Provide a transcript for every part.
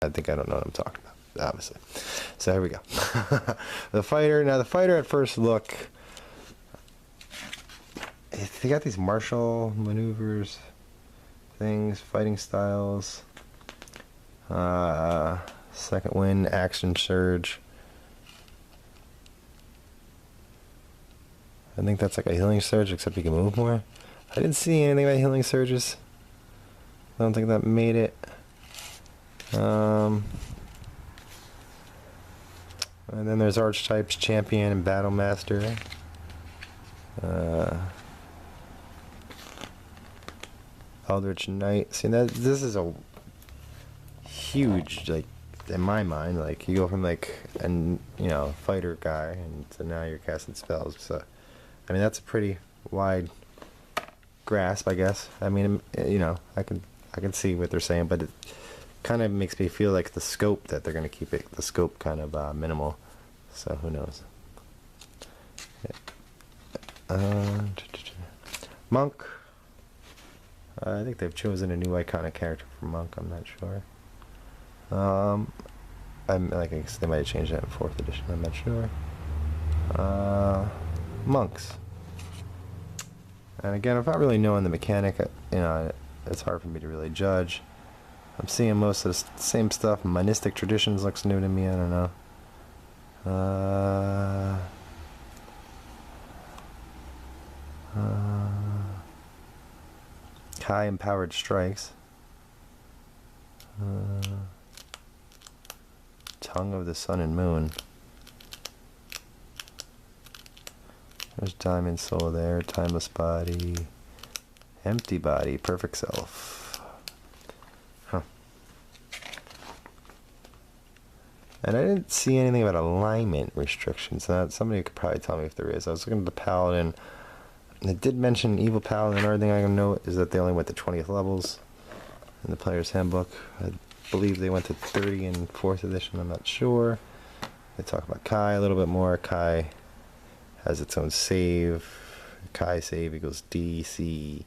I think I don't know what I'm talking about, obviously. So here we go. The fighter. Now the fighter at first look, they got these martial maneuvers, things, fighting styles. Second wind, action surge. I think that's like a healing surge, except you can move more. I didn't see anything about healing surges. I don't think that made it. And then there's archetypes, champion and battle master. Eldritch Knight. See, that this is a huge, like, in my mind, like, you go from like fighter guy, and so now you're casting spells. So I mean, that's a pretty wide grasp, I guess. I mean, I can see what they're saying, but it kind of makes me feel like the scope that they're going to keep the scope kind of minimal. So who knows? Monk. I think they've chosen a new iconic character for Monk. I'm not sure. I guess they might have changed that in 4th edition. I'm not sure. Monks. And again, without really knowing the mechanic, it's hard for me to really judge. I'm seeing most of the same stuff. Monistic traditions looks new to me. I don't know. High empowered strikes. Tongue of the Sun and Moon. There's Diamond Soul there. Timeless Body. Empty Body. Perfect Self. Huh. And I didn't see anything about alignment restrictions. Now, somebody could probably tell me if there is. I was looking at the Paladin. It did mention Evil Paladin. Another thing I can note is that they only went to 20th levels in the Player's Handbook. I believe they went to 30 in 4th edition. I'm not sure. They talk about Kai a little bit more. Kai has its own save. Kai save equals DC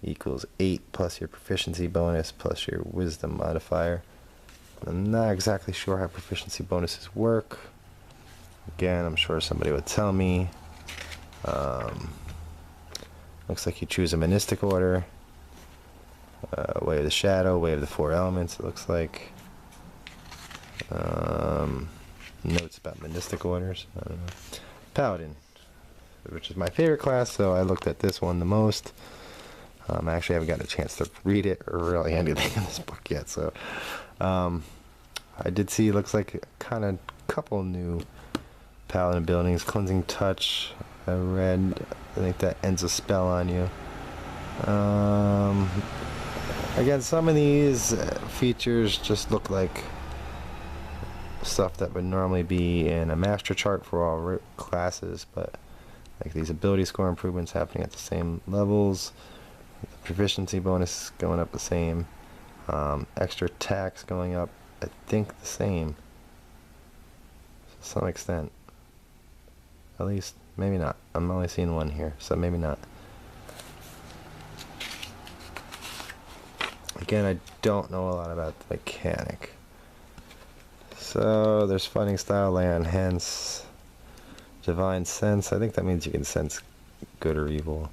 equals 8 plus your proficiency bonus plus your wisdom modifier. I'm not exactly sure how proficiency bonuses work. Again, I'm sure somebody would tell me. Looks like you choose a monistic order. Way of the Shadow, Way of the 4 Elements, it looks like. Notes about monistic orders. I don't know. Paladin, which is my favorite class, so I looked at this one the most. I actually haven't gotten a chance to read it or really anything in this book yet, so I did see, looks like kind of couple new Paladin abilities. Cleansing Touch, I read. I think that ends a spell on you. Again, some of these features just look like stuff that would normally be in a master chart for all classes, but like these ability score improvements happening at the same levels, the proficiency bonus going up the same, extra attacks going up, I think the same to some extent. At least, maybe not. I'm only seeing one here, so maybe not. Again, I don't know a lot about the mechanic. So there's fighting style, lay on hands, divine sense. I think that means you can sense good or evil.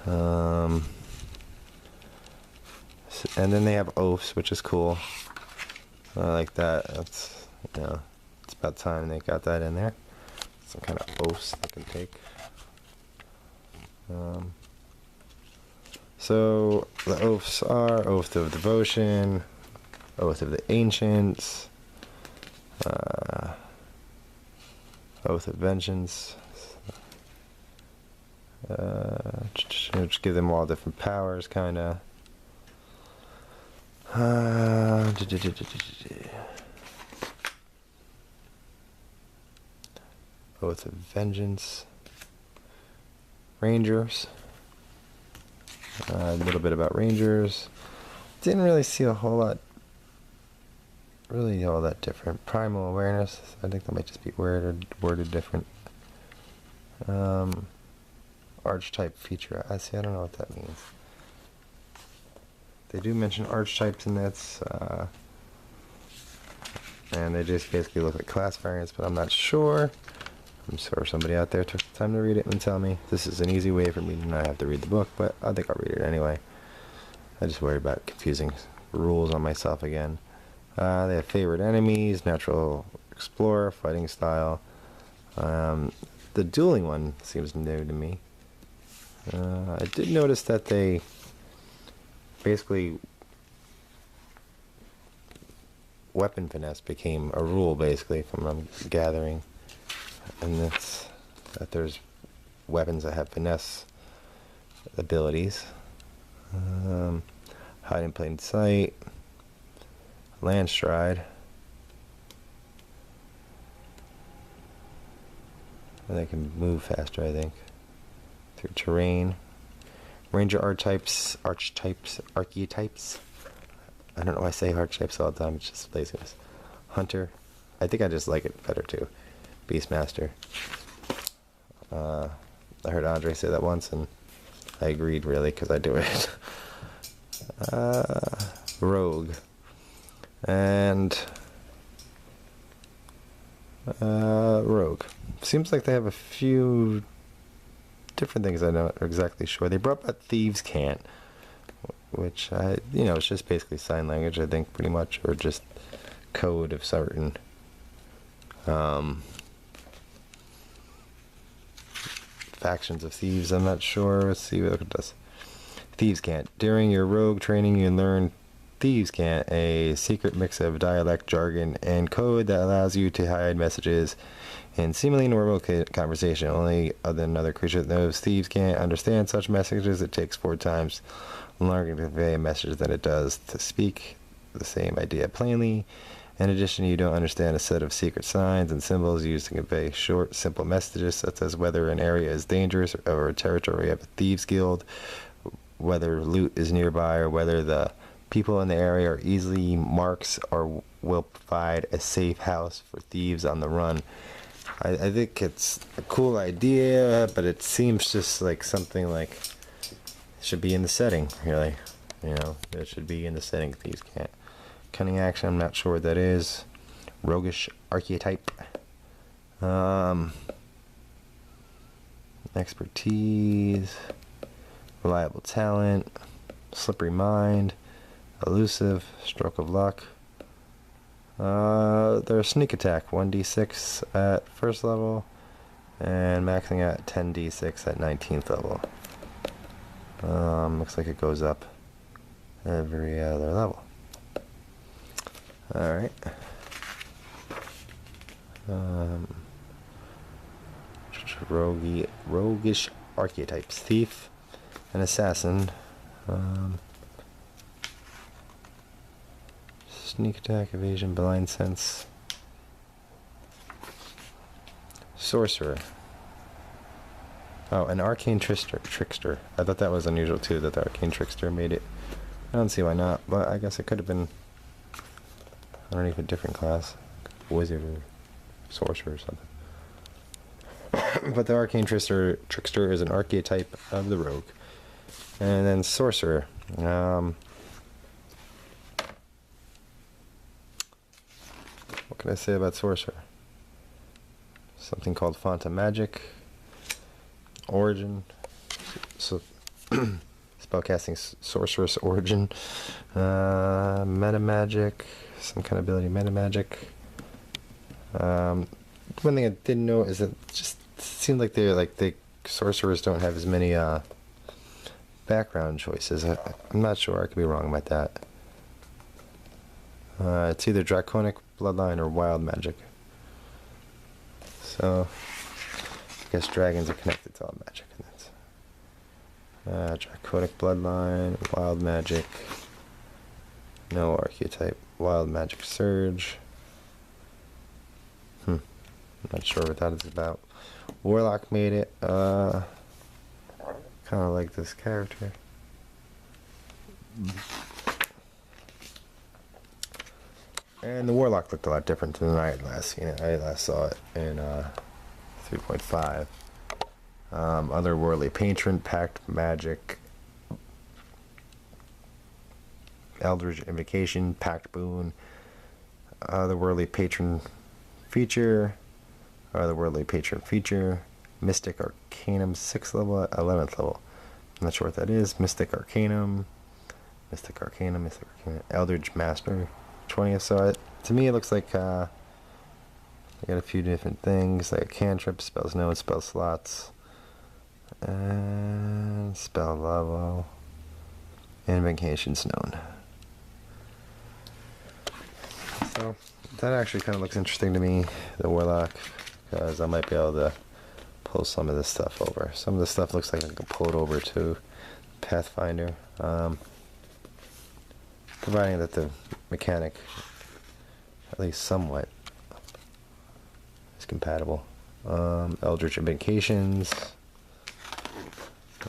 And then they have oaths, which is cool. I like that. That's, it's about time they got that in there. Some kind of oaths they can take. So the oaths are Oath of Devotion, Oath of the Ancients, Oath of Vengeance, which give them all different powers, kind of. Oath of Vengeance, Rangers. A little bit about Rangers. Didn't really see a whole lot, really all that different. Primal Awareness, I think that might just be worded different. Archetype feature, I don't know what that means. They do mention archetypes, and that's and they just basically look like class variants, but I'm not sure. I'm sure somebody out there took the time to read it and tell me. This is an easy way for me to not have to read the book, but I think I'll read it anyway. I just worry about confusing rules on myself again. They have favorite enemies, natural explorer, fighting style. The dueling one seems new to me. I did notice that they basically weapon finesse became a rule, basically, from what I'm gathering. And that's that there's weapons that have finesse abilities. Hide in plain sight. Land stride. And they can move faster, I think. Through terrain. Ranger archetypes. Archetypes. I don't know why I say archetypes all the time, it's just laziness. Hunter. I think I just like it better too. Beastmaster. I heard Andre say that once, and I agreed, really, because I do it. Rogue. And Rogue. Seems like they have a few different things I'm not exactly sure. They brought back Thieves Can't, which it's just basically sign language, I think, pretty much, or just code of certain factions of thieves. I'm not sure. Let's see what it does. Thieves Can't. During your rogue training, you learn Thieves Can't, a secret mix of dialect, jargon, and code that allows you to hide messages in seemingly normal conversation. Only another creature that knows Thieves Can't understand such messages. It takes 4 times longer to convey a message than it does to speak the same idea plainly. In addition, you don't understand a set of secret signs and symbols used to convey short, simple messages, such as whether an area is dangerous or a territory of a thieves guild, whether loot is nearby, or whether the people in the area are easily marks or will provide a safe house for thieves on the run. I think it's a cool idea, but it seems just like something like it should be in the setting, really. It should be in the setting. Thieves Can't. Cunning action, I'm not sure what that is. Roguish archetype. Expertise. Reliable talent. Slippery mind. Elusive. Stroke of luck. They're sneak attack. 1d6 at first level. And maxing at 10d6 at 19th level. Looks like it goes up every other level. Alright. Roguish archetypes. Thief, an assassin. Sneak attack, evasion, blind sense. Sorcerer. Oh, an arcane trickster. I thought that was unusual too, that the arcane trickster made it. I don't see why not, but I guess it could have been underneath a different class. Wizard or sorcerer or something. But the arcane trickster is an archetype of the rogue. And then sorcerer. What can I say about sorcerer? Something called font of magic. Origin. So spellcasting sorceress origin. Meta magic. Some kind of ability, meta magic. One thing I didn't know is that it just seemed like the sorcerers don't have as many background choices. I'm not sure. I could be wrong about that. It's either draconic bloodline or wild magic. So I guess dragons are connected to all magic. And that's draconic bloodline, wild magic. No archetype. Wild magic surge. I'm not sure what that is about. Warlock made it. Kind of like this character. And the Warlock looked a lot different than I had last seen it. I last saw it in 3.5. Otherworldly patron, pact magic, Eldritch Invocation, Pact Boon, Otherworldly Patron feature. Otherworldly Patron feature. Mystic Arcanum 6th level, 11th level. I'm not sure what that is. Mystic Arcanum. Eldritch Master 20th. So to me it looks like I got a few different things like cantrip, spells known, spell slots, and spell level, invocations known. So that actually kind of looks interesting to me, the Warlock, because I might be able to pull some of this stuff over. Some of this stuff looks like I can pull it over to Pathfinder, providing that the mechanic, at least somewhat, is compatible. Eldritch Invocations.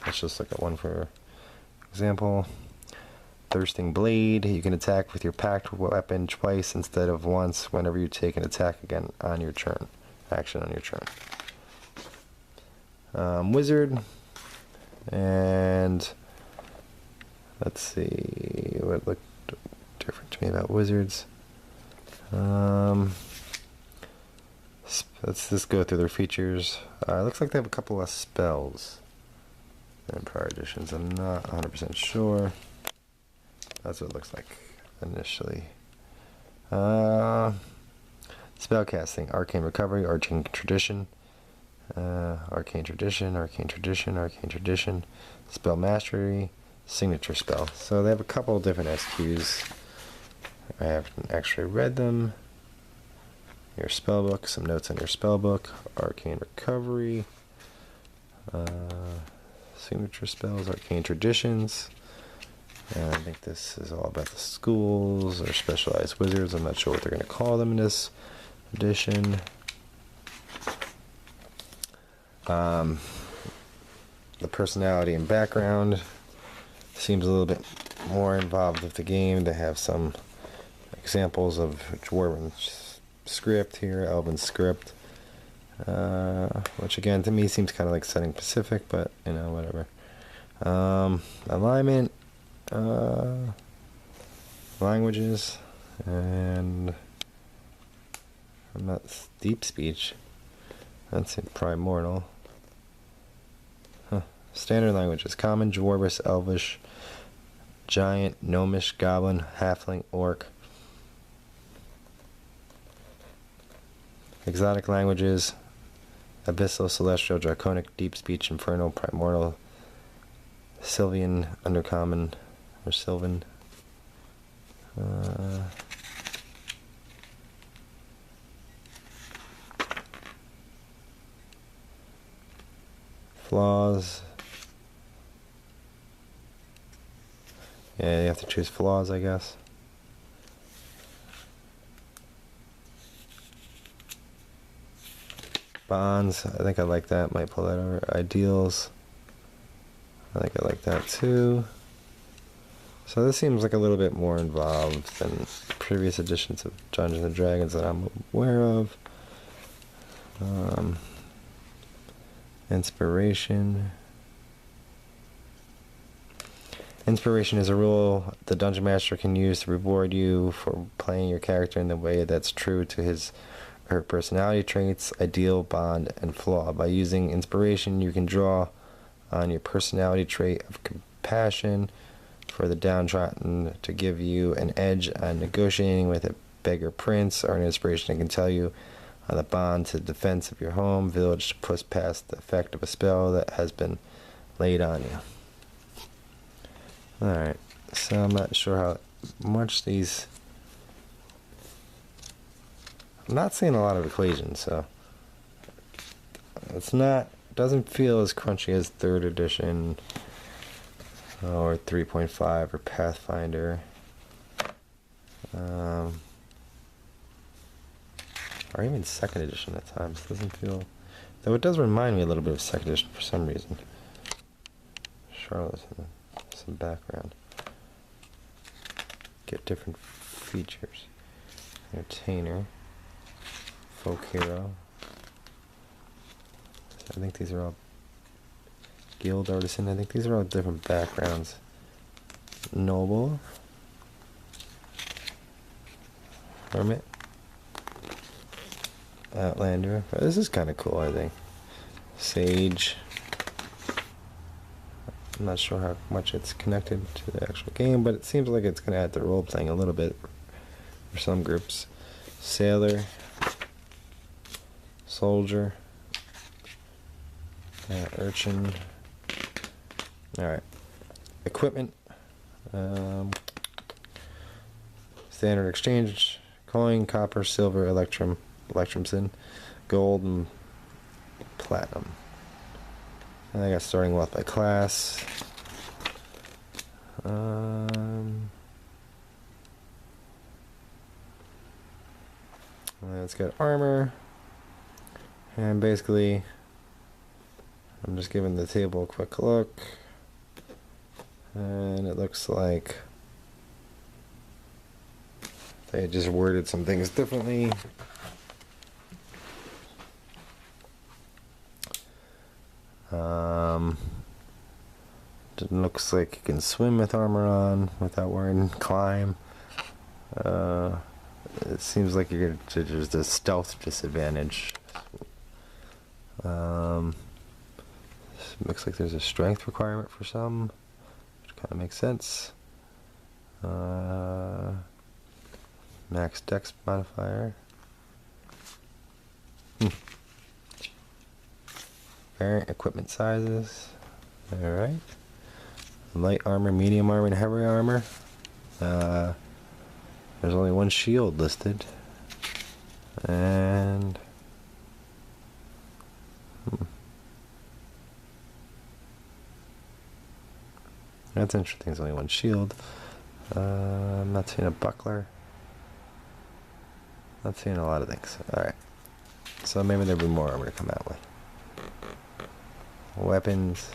Let's just look at one for example. Thirsting Blade. You can attack with your packed weapon twice instead of once whenever you take an attack again on your turn. Action on your turn. Wizard. And let's see what looked different to me about wizards. Let's just go through their features. It looks like they have a couple less spells than in prior editions. I'm not 100% sure. That's what it looks like initially. Spellcasting, Arcane Recovery, Arcane Tradition, Arcane Tradition, Spell Mastery, Signature Spell. So they have a couple of different SQs. I haven't actually read them. Your spellbook, some notes on your spellbook, Arcane Recovery, Signature Spells, Arcane Traditions. And I think this is all about the schools or specialized wizards. I'm not sure what they're going to call them in this edition. The personality and background seems a little bit more involved with the game. They have some examples of Dwarven script here, Elven script, which again to me seems kind of like setting Pacific, but you know, whatever. Alignment, languages, and I'm not deep speech. That's primordial. Standard languages: Common, Dwarvish, Elvish, Giant, Gnomish, Goblin, Halfling, Orc. Exotic languages: Abyssal, Celestial, Draconic, Deep Speech, Infernal, Primordial, Sylvian, Undercommon, or Sylvan. Flaws. Yeah, you have to choose flaws, I guess. Bonds, I think I like that. Might pull that over. Ideals, I think I like that too. So this seems like a little bit more involved than previous editions of Dungeons and Dragons that I'm aware of. Inspiration. Inspiration is a rule the Dungeon Master can use to reward you for playing your character in the way that's true to his or her personality traits, ideal, bond, and flaw. By using inspiration, you can draw on your personality trait of compassion for the downtrodden to give you an edge on negotiating with a beggar prince, or an inspiration that can tell you on the bond to the defense of your home village to push past the effect of a spell that has been laid on you. Alright, so I'm not sure how much these... I'm not seeing a lot of equations, so it's not, doesn't feel as crunchy as 3rd edition or 3.5 or Pathfinder, or even 2nd edition at times. Doesn't feel, though it does remind me a little bit of 2nd edition for some reason. Charlotte, some background. Get different features. Entertainer. Folk hero. I think these are all guild artisan. I think these are all different backgrounds. Noble. Hermit. Outlander. This is kind of cool, I think. Sage. I'm not sure how much it's connected to the actual game, but it seems like it's going to add to role playing a little bit for some groups. Sailor. Soldier. Urchin. Alright. Equipment. Standard exchange. Coin, copper, silver, electrum, sin, gold, and platinum. And I got starting wealth by class. Let's get armor. And basically, I'm just giving the table a quick look. And it looks like they just worded some things differently. It looks like you can swim with armor on without wearing climb. It seems like there's a stealth disadvantage. Looks like there's a strength requirement for some, which kind of makes sense. Max dex modifier. Variant equipment sizes. Alright. Light armor, medium armor, and heavy armor. There's only one shield listed. And that's interesting, there's only one shield. I'm not seeing a buckler. Not seeing a lot of things. Alright. So maybe there'll be more armor to come out with. Weapons.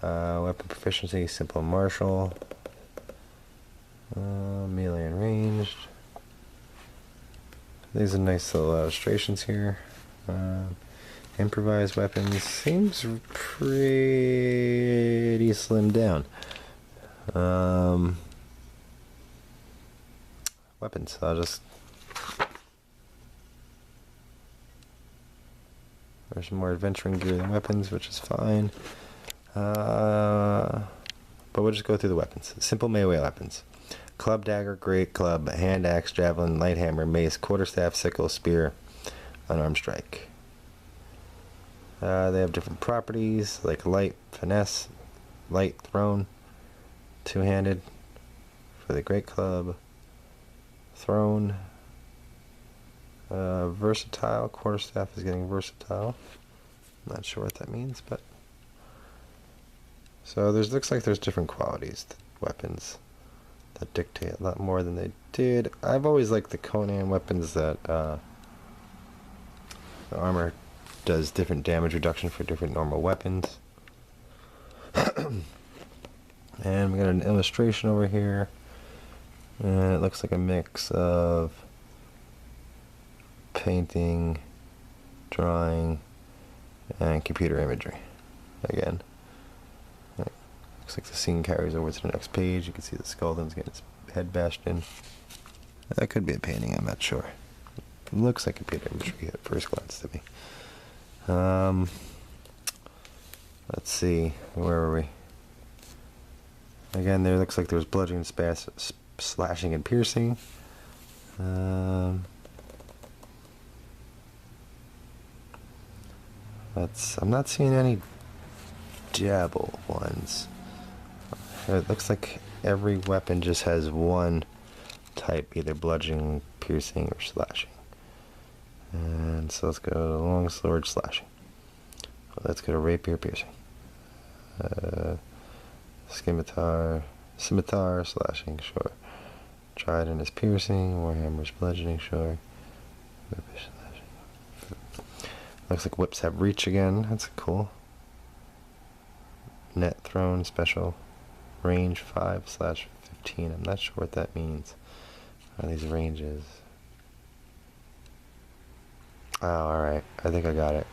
Weapon proficiency, simple martial. Melee and ranged. These are nice little illustrations here. Improvised weapons seems pretty slimmed down. Weapons, I'll just... There's some more adventuring gear than weapons, which is fine. But we'll just go through the weapons. Simple melee weapons. Club, dagger, great club, hand axe, javelin, light hammer, mace, quarterstaff, sickle, spear, unarmed strike. They have different properties, like light, finesse, light, thrown, two-handed for the great club, thrown, versatile. Quarterstaff is getting versatile. Not sure what that means, but so looks like there's different qualities to weapons that dictate a lot more than they did. I've always liked the Conan weapons that the armor does different damage reduction for different normal weapons. And we got an illustration over here, and it looks like a mix of painting, drawing, and computer imagery. Again, looks like the scene carries over to the next page. You can see the Skeldon's getting his head bashed in. That could be a painting, I'm not sure. It looks like computer imagery at first glance to me. Let's see, where are we? Again, there looks like there's bludgeoning, slashing, and piercing. I'm not seeing any dabble ones. It looks like every weapon just has one type, either bludgeoning, piercing, or slashing. And so let's go to long sword, slashing. Let's go to rapier, piercing. Scimitar, slashing, sure. Trident is piercing, warhammer's bludgeoning, sure. Looks like whips have reach again, that's cool. Net thrown, special. Range 5/15, I'm not sure what that means. What are these ranges? Oh, alright, I think I got it.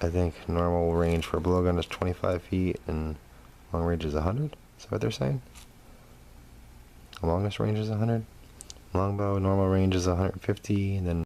I think normal range for a blowgun is 25 feet and long range is 100? Is that what they're saying? Longest range is 100? Longbow, normal range is 150, and then